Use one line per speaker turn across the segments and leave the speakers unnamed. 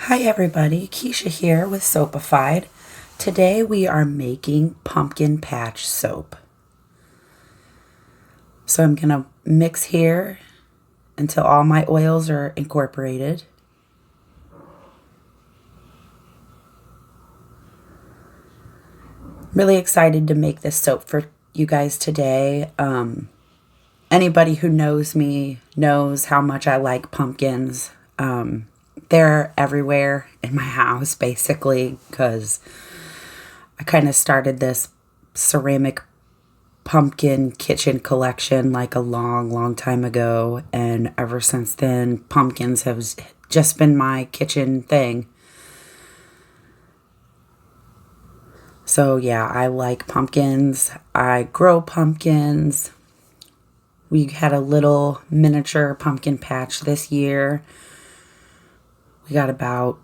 Hi everybody, Keisha here with Soapafied. Today we are making pumpkin patch soap. So I'm going to mix here until all my oils are incorporated. Really excited to make this soap for you guys today. Anybody who knows me knows how much I like pumpkins. They're everywhere in my house, basically, because I kind of started this ceramic pumpkin kitchen collection like a long time ago. And ever since then, pumpkins have just been my kitchen thing. So yeah, I like pumpkins. I grow pumpkins. We had a little miniature pumpkin patch this year. We got about,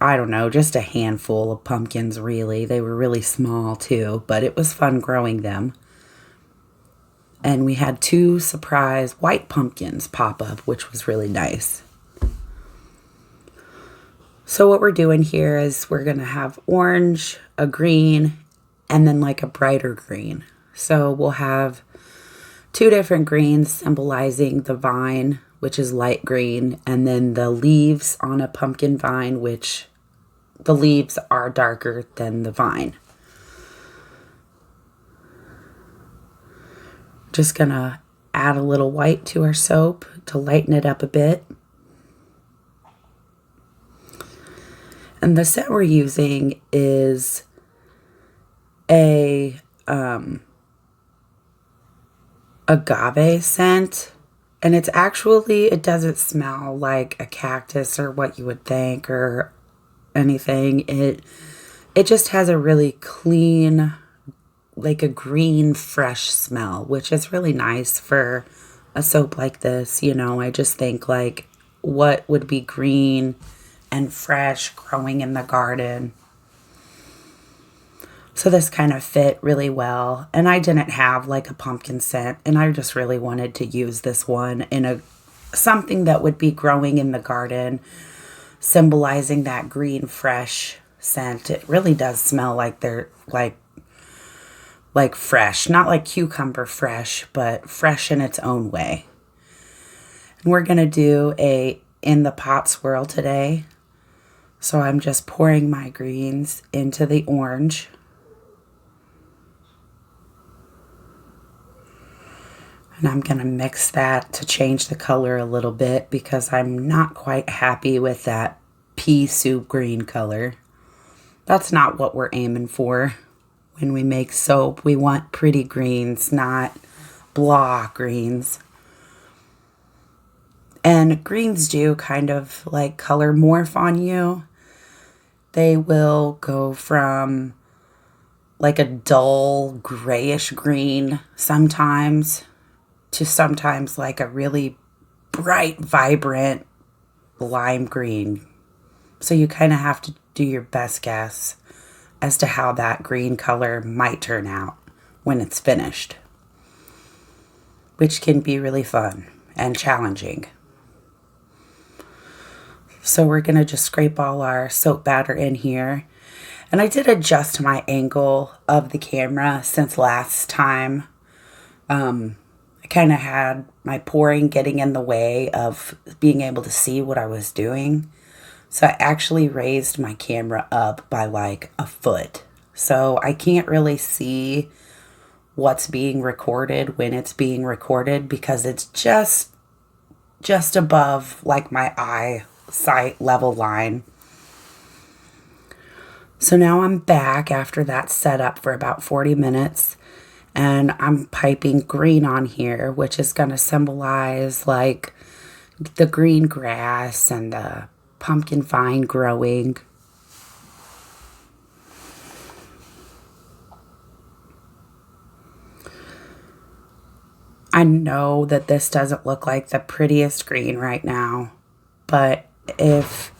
I don't know, just a handful of pumpkins, really. They were really small, too, but it was fun growing them. And we had 2 surprise white pumpkins pop up, which was really nice. So what we're doing here is we're going to have orange, a green, and then like a brighter green. So we'll have 2 different greens symbolizing the vine, which is light green, and then the leaves on a pumpkin vine, which the leaves are darker than the vine. Just gonna add a little white to our soap to lighten it up a bit. And the scent we're using is a agave scent. And it's actually, it doesn't smell like a cactus or what you would think or anything. It just has a really clean, like a green, fresh smell, which is really nice for a soap like this. You know, I just think like what would be green and fresh growing in the garden. So this kind of fit really well. And I didn't have like a pumpkin scent, and I just really wanted to use this one in something that would be growing in the garden, symbolizing that green, fresh scent. It really does smell like they're like fresh, not like cucumber fresh, but fresh in its own way. And we're going to do a in the pot swirl today. So I'm just pouring my greens into the orange. And I'm going to mix that to change the color a little bit because I'm not quite happy with that pea soup green color. That's not what we're aiming for when we make soap. We want pretty greens, not blah greens. And greens do kind of like color morph on you. They will go from like a dull grayish green sometimes to sometimes like a really bright, vibrant lime green. So you kind of have to do your best guess as to how that green color might turn out when it's finished, which can be really fun and challenging. So we're going to just scrape all our soap batter in here. And I did adjust my angle of the camera since last time. I kind of had my pouring getting in the way of being able to see what I was doing. So I actually raised my camera up by like a foot. So I can't really see what's being recorded when it's being recorded because it's just above like my eyesight level line. So now I'm back after that setup for about 40 minutes. And I'm piping green on here, which is going to symbolize like the green grass and the pumpkin vine growing. I know that this doesn't look like the prettiest green right now, but if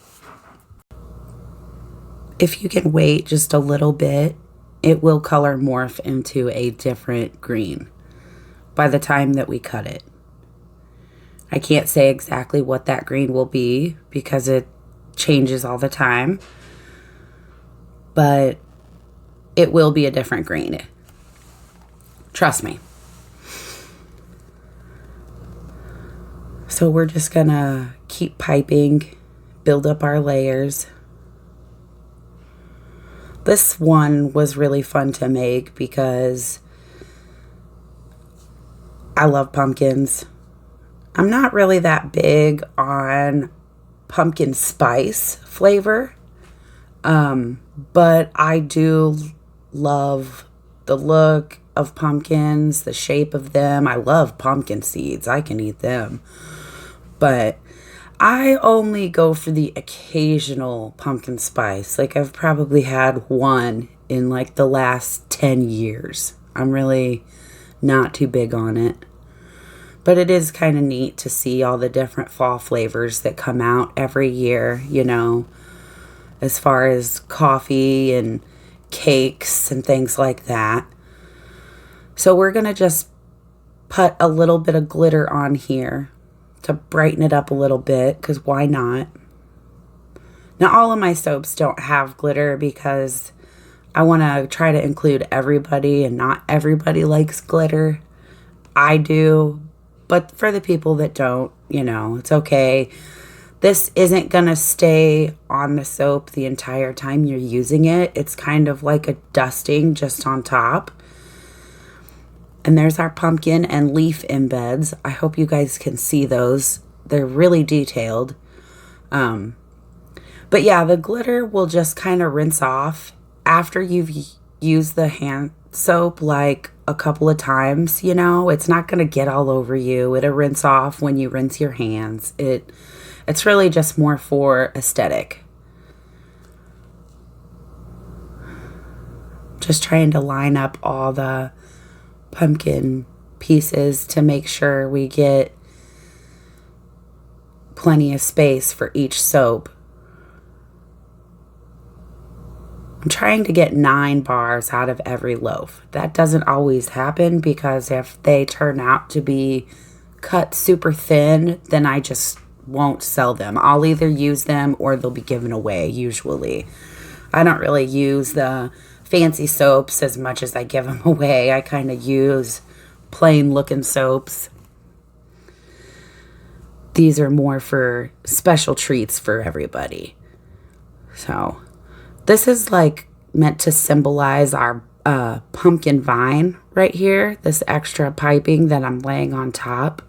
you can wait just a little bit, it will color morph into a different green by the time that we cut it. I can't say exactly what that green will be because it changes all the time, but it will be a different green. Trust me. So we're just gonna keep piping, build up our layers. This one was really fun to make because I love pumpkins. I'm not really that big on pumpkin spice flavor, but I do love the look of pumpkins, the shape of them. I love pumpkin seeds. I can eat them. But I only go for the occasional pumpkin spice. Like, I've probably had one in like the last 10 years. I'm really not too big on it. But it is kind of neat to see all the different fall flavors that come out every year, you know, as far as coffee and cakes and things like that. So we're going to just put a little bit of glitter on here to brighten it up a little bit, because why not? Now, all of my soaps don't have glitter because I want to try to include everybody, and not everybody likes glitter. I do, but for the people that don't, you know, it's okay. This isn't going to stay on the soap the entire time you're using it. It's kind of like a dusting just on top. And there's our pumpkin and leaf embeds. I hope you guys can see those. They're really detailed. But yeah, the glitter will just kind of rinse off after you've used the hand soap like a couple of times, you know. It's not going to get all over you. It'll rinse off when you rinse your hands. It's really just more for aesthetic. Just trying to line up all the pumpkin pieces to make sure we get plenty of space for each soap. I'm trying to get 9 bars out of every loaf. That doesn't always happen because if they turn out to be cut super thin, then I just won't sell them. I'll either use them or they'll be given away usually. I don't really use the fancy soaps as much as I give them away. I kind of use plain looking soaps. These are more for special treats for everybody. So this is like meant to symbolize our pumpkin vine right here. This extra piping that I'm laying on top.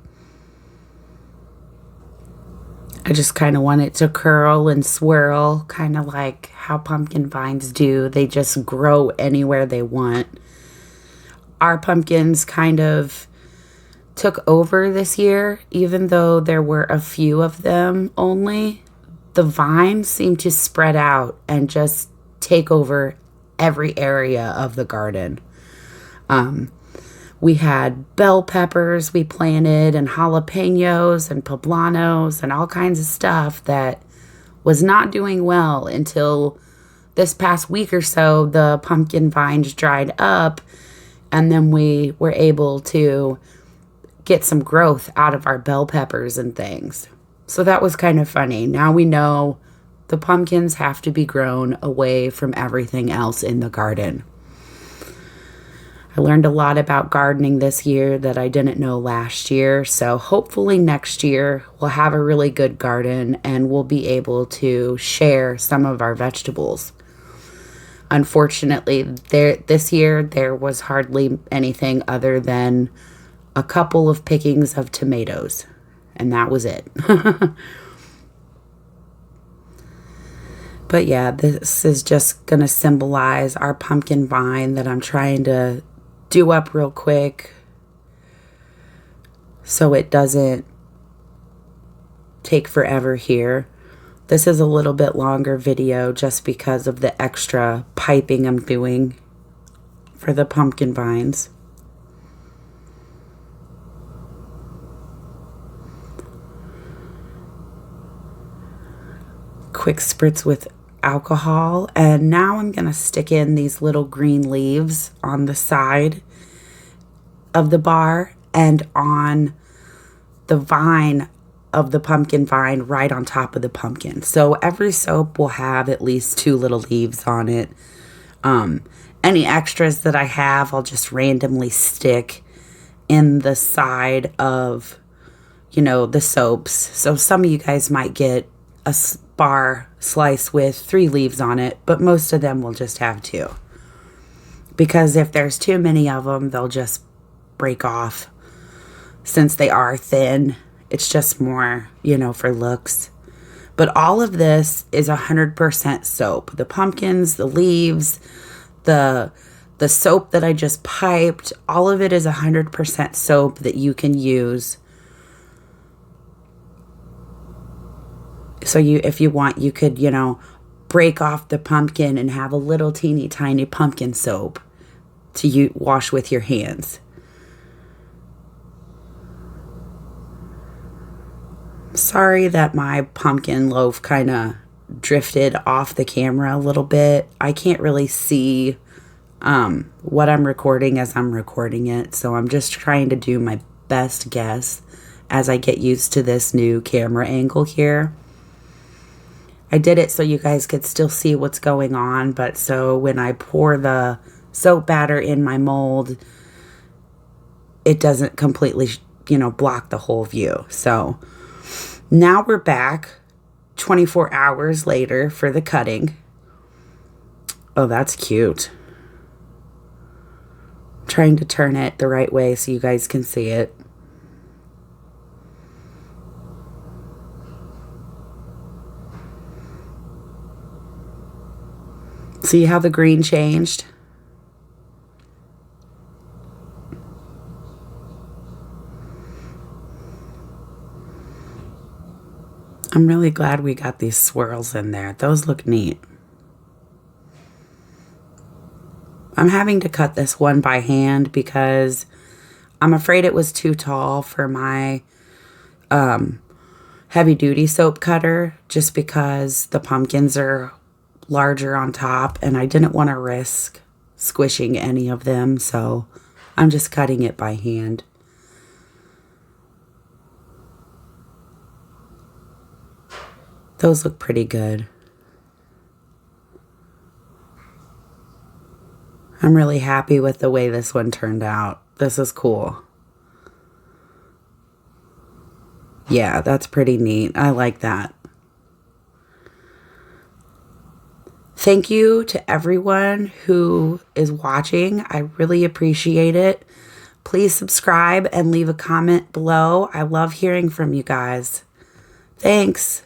I just kind of want it to curl and swirl, kind of like how pumpkin vines do. They just grow anywhere they want. Our pumpkins kind of took over this year, even though there were a few of them only. The vines seem to spread out and just take over every area of the garden. We had bell peppers we planted and jalapenos and poblanos and all kinds of stuff that was not doing well until this past week or so. The pumpkin vines dried up and then we were able to get some growth out of our bell peppers and things. So that was kind of funny. Now we know the pumpkins have to be grown away from everything else in the garden. I learned a lot about gardening this year that I didn't know last year. So hopefully next year we'll have a really good garden and we'll be able to share some of our vegetables. Unfortunately, this year there was hardly anything other than a couple of pickings of tomatoes. And that was it. But yeah, this is just going to symbolize our pumpkin vine that I'm trying to do up real quick so it doesn't take forever here. This is a little bit longer video just because of the extra piping I'm doing for the pumpkin vines. Quick spritz with alcohol, and now I'm going to stick in these little green leaves on the side of the bar and on the vine of the pumpkin vine right on top of the pumpkin. So every soap will have at least 2 little leaves on it. Any extras that I have, I'll just randomly stick in the side of, the soaps. So some of you guys might get a bar slice with 3 leaves on it, but most of them will just have 2. Because if there's too many of them, they'll just break off. Since they are thin, it's just more, for looks. But all of this is 100% soap. The pumpkins, the leaves, the soap that I just piped, all of it is 100% soap that you can use. So if you want, you could, break off the pumpkin and have a little teeny tiny pumpkin soap to wash with your hands. Sorry that my pumpkin loaf kind of drifted off the camera a little bit. I can't really see what I'm recording as I'm recording it, so I'm just trying to do my best guess as I get used to this new camera angle here. I did it so you guys could still see what's going on, but so when I pour the soap batter in my mold, it doesn't completely, block the whole view. So now we're back 24 hours later for the cutting. Oh, that's cute. I'm trying to turn it the right way so you guys can see it. See how the green changed? I'm really glad we got these swirls in there. Those look neat. I'm having to cut this one by hand because I'm afraid it was too tall for my heavy duty soap cutter, just because the pumpkins are larger on top and I didn't want to risk squishing any of them, so I'm just cutting it by hand. Those look pretty good. I'm really happy with the way this one turned out. This is cool. Yeah, that's pretty neat. I like that. Thank you to everyone who is watching. I really appreciate it. Please subscribe and leave a comment below. I love hearing from you guys. Thanks.